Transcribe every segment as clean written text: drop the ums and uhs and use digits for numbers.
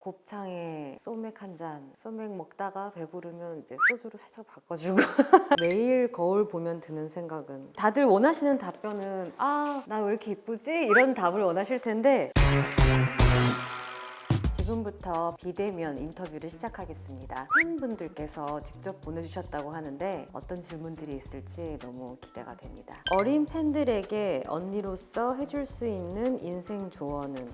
곱창에 소맥 한 잔, 소맥 먹다가 배부르면 이제 소주로 살짝 바꿔주고 매일 거울 보면 드는 생각은, 다들 원하시는 답변은 나 왜 이렇게 이쁘지? 이런 답을 원하실 텐데 지금부터 비대면 인터뷰를 시작하겠습니다. 팬분들께서 직접 보내주셨다고 하는데 어떤 질문들이 있을지 너무 기대가 됩니다. 어린 팬들에게 언니로서 해줄 수 있는 인생 조언은?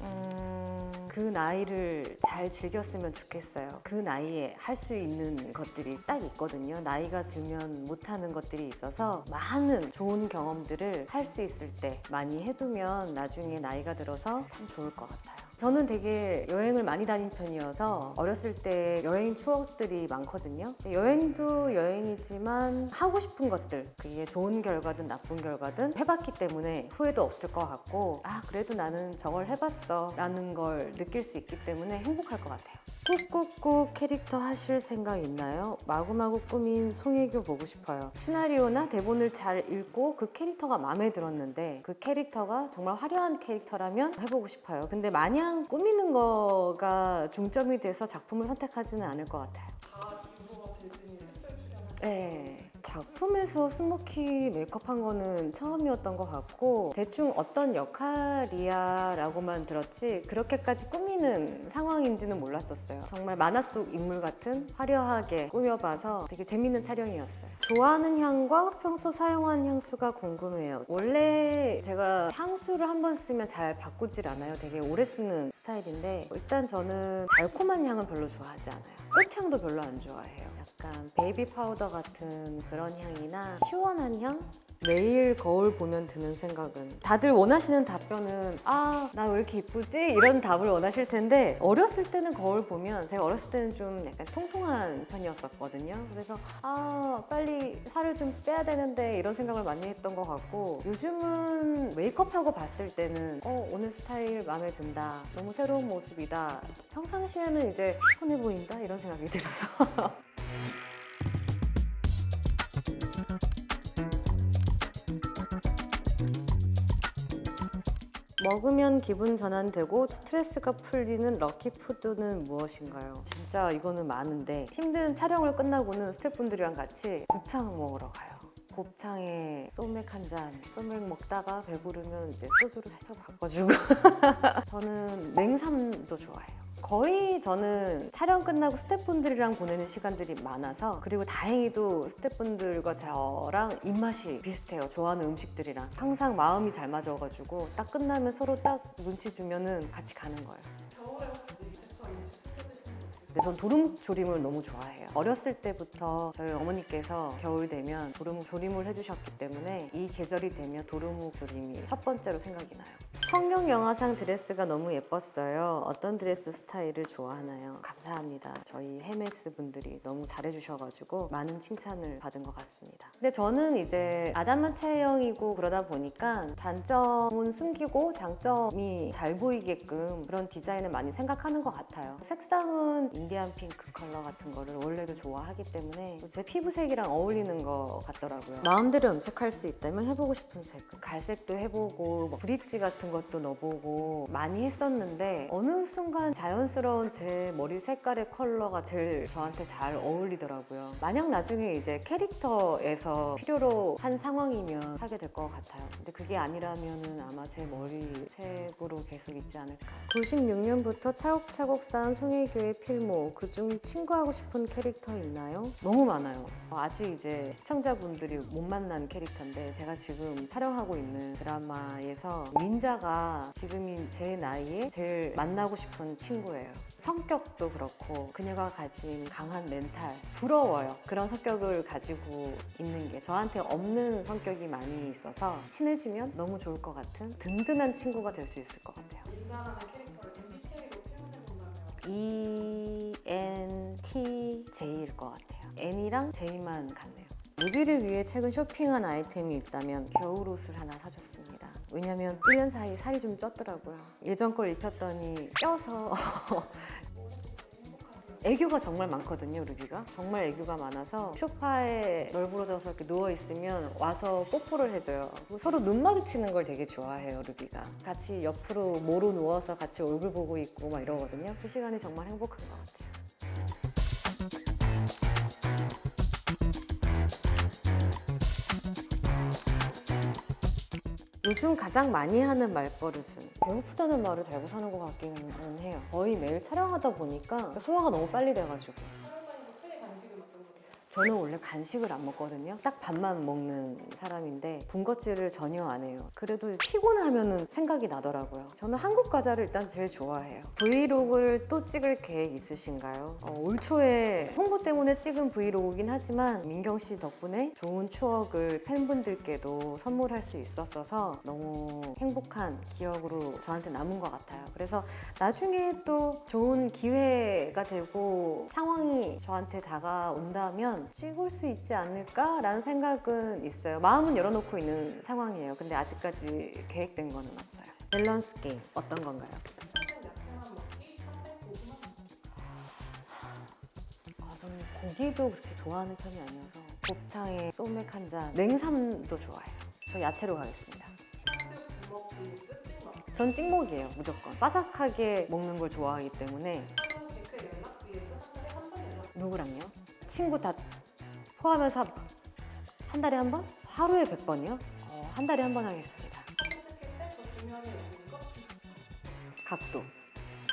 그 나이를 잘 즐겼으면 좋겠어요. 그 나이에 할 수 있는 것들이 딱 있거든요. 나이가 들면 못하는 것들이 있어서 많은 좋은 경험들을 할 수 있을 때 많이 해두면 나중에 나이가 들어서 참 좋을 것 같아요. 저는 되게 여행을 많이 다닌 편이어서 어렸을 때 여행 추억들이 많거든요. 여행도 여행이지만 하고 싶은 것들, 그게 좋은 결과든 나쁜 결과든 해봤기 때문에 후회도 없을 것 같고, 그래도 나는 저걸 해봤어 라는 걸 느낄 수 있기 때문에 행복할 것 같아요. 꾹꾹꾹 캐릭터 하실 생각 있나요? 마구마구 꾸민 송혜교 보고 싶어요. 시나리오나 대본을 잘 읽고 그 캐릭터가 마음에 들었는데 그 캐릭터가 정말 화려한 캐릭터라면 해보고 싶어요. 근데 마냥 꾸미는 거가 중점이 돼서 작품을 선택하지는 않을 것 같아요. 다 유부가 디즈니 특별 출연을 네. 작품에서 스모키 메이크업한 거는 처음이었던 것 같고, 대충 어떤 역할이야 라고만 들었지 그렇게까지 꾸미는 상황인지는 몰랐었어요. 정말 만화 속 인물 같은 화려하게 꾸며봐서 되게 재밌는 촬영이었어요. 좋아하는 향과 평소 사용하는 향수가 궁금해요. 원래 제가 향수를 한 번 쓰면 잘 바꾸질 않아요. 되게 오래 쓰는 스타일인데 일단 저는 달콤한 향은 별로 좋아하지 않아요. 꽃향도 별로 안 좋아해요. 약간 베이비 파우더 같은 그런 향이나 시원한 향? 매일 거울 보면 드는 생각은, 다들 원하시는 답변은 나 왜 이렇게 이쁘지? 이런 답을 원하실 텐데 어렸을 때는 거울 보면, 제가 어렸을 때는 좀 약간 통통한 편이었었거든요. 그래서 빨리 살을 좀 빼야 되는데 이런 생각을 많이 했던 것 같고, 요즘은 메이크업하고 봤을 때는 오늘 스타일 마음에 든다, 너무 새로운 모습이다, 평상시에는 이제 피곤해 보인다 이런 생각이 들어요. 먹으면 기분 전환되고 스트레스가 풀리는 럭키푸드는 무엇인가요? 진짜 이거는 많은데, 힘든 촬영을 끝나고는 스태프분들이랑 같이 곱창 먹으러 가요. 곱창에 소맥 한 잔, 소맥 먹다가 배부르면 이제 소주로 살짝 바꿔주고 저는 냉삼도 좋아해요. 거의 저는 촬영 끝나고 스태프분들이랑 보내는 시간들이 많아서, 그리고 다행히도 스태프분들과 저랑 입맛이 비슷해요. 좋아하는 음식들이랑 항상 마음이 잘 맞아가지고 딱 끝나면 서로 딱 눈치 주면은 같이 가는 거예요. 겨울에 혹시 제철 음식 챙겨 드시는 거 있으세요? 근데 전 도rum조림을 너무 좋아해요. 어렸을 때부터 저희 어머니께서 겨울 되면 도rum조림을 해주셨기 때문에 이 계절이 되면 도rum조림이 첫 번째로 생각이 나요. 성경 영화상 드레스가 너무 예뻤어요. 어떤 드레스 스타일을 좋아하나요? 감사합니다. 저희 헤메스 분들이 너무 잘해주셔가지고 많은 칭찬을 받은 것 같습니다. 근데 저는 이제 아담한 체형이고 그러다 보니까 단점은 숨기고 장점이 잘 보이게끔 그런 디자인을 많이 생각하는 것 같아요. 색상은 인디안 핑크 컬러 같은 거를 원래도 좋아하기 때문에 제 피부색이랑 어울리는 것 같더라고요. 마음대로 염색할 수 있다면 해보고 싶은 색, 갈색도 해보고 브릿지 같은 것도 넣어보고 많이 했었는데, 어느 순간 자연스러운 제 머리 색깔의 컬러가 제일 저한테 잘 어울리더라고요. 만약 나중에 이제 캐릭터에서 필요로 한 상황이면 하게 될 것 같아요. 근데 그게 아니라면은 아마 제 머리색으로 계속 있지 않을까. 96년부터 차곡차곡 쌓은 송혜교의 필모, 그중 친구하고 싶은 캐릭터 있나요? 너무 많아요. 아직 이제 시청자분들이 못 만난 캐릭터인데, 제가 지금 촬영하고 있는 드라마에서 민자가 지금인 제 나이에 제일 만나고 싶은 친구예요. 성격도 그렇고 그녀가 가진 강한 멘탈, 부러워요. 그런 성격을 가지고 있는 게 저한테 없는 성격이 많이 있어서 친해지면 너무 좋을 것 같은 든든한 친구가 될 수 있을 것 같아요. 민자라는 캐릭터를 MBTI로 표현해본다면 ENTJ일 것 같아요. N이랑 J만 같네요. 루비를 위해 최근 쇼핑한 아이템이 있다면 겨울옷을 하나 사줬습니다. 왜냐면 1년 사이 살이 좀 쪘더라고요. 예전 걸 입혔더니 껴서 애교가 정말 많거든요, 루비가. 정말 애교가 많아서 소파에 널브러져서 이렇게 누워 있으면 와서 뽀뽀를 해줘요. 서로 눈 마주치는 걸 되게 좋아해요, 루비가. 같이 옆으로 모로 누워서 같이 얼굴 보고 있고 막 이러거든요. 그 시간이 정말 행복한 것 같아요. 요즘 가장 많이 하는 말버릇은 배고프다는 말을 달고 사는 것 같기는 해요. 거의 매일 촬영하다 보니까 소화가 너무 빨리 돼가지고. 촬영장에서 최애 간식은 어떤 거세요? 저는 원래 간식을 안 먹거든요. 딱 밥만 먹는 사람인데 군것질을 전혀 안 해요. 그래도 피곤하면은 생각이 나더라고요. 저는 한국 과자를 일단 제일 좋아해요. 브이로그를 또 찍을 계획 있으신가요? 올 초에 홍보 때문에 찍은 브이로그긴 하지만 민경 씨 덕분에 좋은 추억을 팬분들께도 선물할 수 있었어서 너무 행복한 기억으로 저한테 남은 것 같아요. 그래서 나중에 또 좋은 기회가 되고 상황이 저한테 다가온다면 찍을 수 있지 않을까라는 생각은 있어요. 마음은 열어놓고 있는 상황이에요. 근데 아직까지 계획된 거는 없어요. 밸런스 게임 어떤 건가요? 평생 야채만 먹기, 평생 고기만 먹기. 저는 고기도 그렇게 좋아하는 편이 아니어서 곱창에 소맥 한 잔, 냉삼도 좋아해요. 저 야채로 가겠습니다. 탕수육 부먹 vs 찍먹. 전 찍먹이에요, 무조건. 바삭하게 먹는 걸 좋아하기 때문에. 하루 댓글 연락 vs 한 달에 한 번 연락. 누구랑요? 친구 다 포함해서 한 달에 한 번? 하루에 100번이요? 한 달에 한 번 하겠습니다. 검색할 때 더 중요하게 여기는 것. 각도,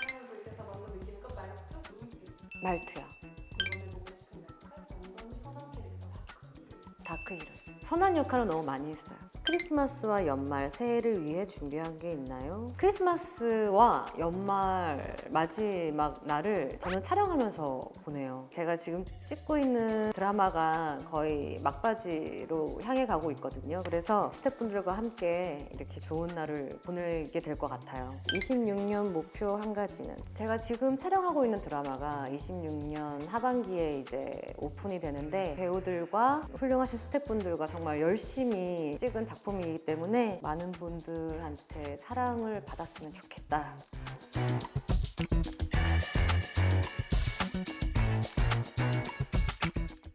사람을 볼 때 더 먼저 느끼는 것 말투, 눈빛. 말투야, 이번에 보고 싶은 역할, 완전 선한 캐릭터. 다크히로. 선한 역할을 너무 많이 했어요. 크리스마스와 연말, 새해를 위해 준비한 게 있나요? 크리스마스와 연말 마지막 날을 저는 촬영하면서 보내요. 제가 지금 찍고 있는 드라마가 거의 막바지로 향해 가고 있거든요. 그래서 스태프분들과 함께 이렇게 좋은 날을 보내게 될 것 같아요. 26년 목표 한 가지는 제가 지금 촬영하고 있는 드라마가 26년 하반기에 이제 오픈이 되는데 배우들과 훌륭하신 스태프분들과 정말 열심히 찍은 작품이기 때문에 많은 분들한테 사랑을 받았으면 좋겠다.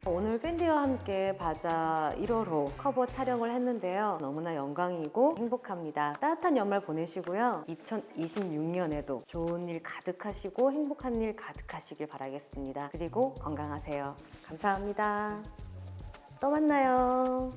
오늘 밴디와 함께 바자 1호로 커버 촬영을 했는데요. 너무나 영광이고 행복합니다. 따뜻한 연말 보내시고요. 2026년에도 좋은 일 가득하시고 행복한 일 가득하시길 바라겠습니다. 그리고 건강하세요. 감사합니다. 또 만나요.